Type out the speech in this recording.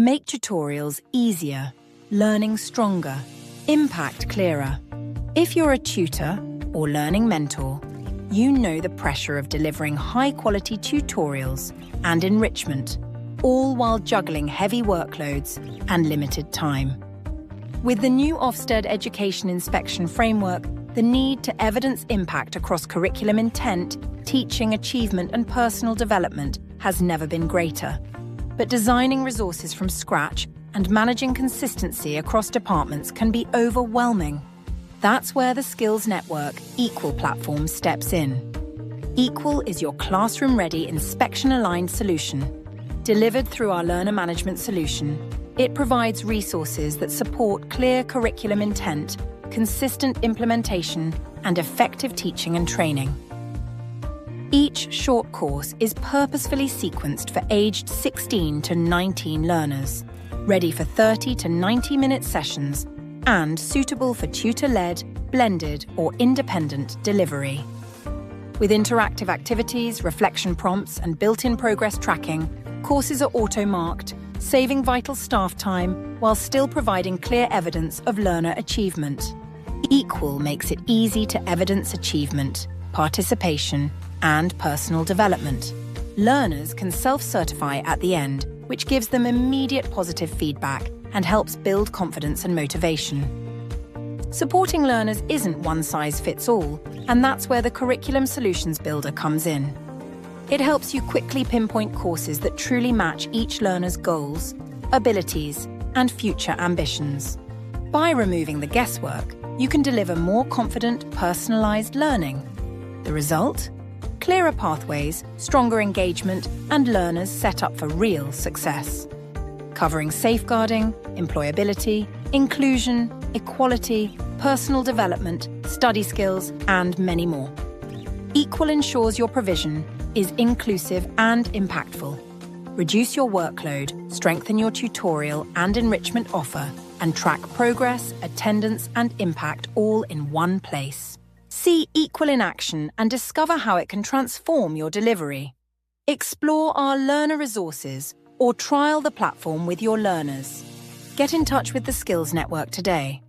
Make tutorials easier, learning stronger, impact clearer. If you're a tutor or learning mentor, you know the pressure of delivering high-quality tutorials and enrichment, all while juggling heavy workloads and limited time. With the new Ofsted Education Inspection Framework, the need to evidence impact across curriculum intent, teaching achievement and personal development has never been greater. But designing resources from scratch and managing consistency across departments can be overwhelming. That's where the Skills Network Equal platform steps in. Equal is your classroom-ready, inspection-aligned solution. Delivered through our learner management solution, it provides resources that support clear curriculum intent, consistent implementation, and effective teaching and training. Each short course is purposefully sequenced for aged 16 to 19 learners, ready for 30 to 90-minute sessions, and suitable for tutor-led, blended, or independent delivery. With interactive activities, reflection prompts, and built-in progress tracking, courses are auto-marked, saving vital staff time while still providing clear evidence of learner achievement. Equal makes it easy to evidence achievement, participation, and personal development. Learners can self-certify at the end, which gives them immediate positive feedback and helps build confidence and motivation. Supporting learners isn't one-size-fits-all, and that's where the Curriculum Solutions Builder comes in. It helps you quickly pinpoint courses that truly match each learner's goals, abilities, and future ambitions. By removing the guesswork, you can deliver more confident, personalised learning. The result? Clearer pathways, stronger engagement, and learners set up for real success. Covering safeguarding, employability, inclusion, equality, personal development, study skills, and many more. Equal ensures your provision is inclusive and impactful. Reduce your workload, strengthen your tutorial and enrichment offer, and track progress, attendance, and impact all in one place. See Equal in action and discover how it can transform your delivery. Explore our learner resources or trial the platform with your learners. Get in touch with the Skills Network today.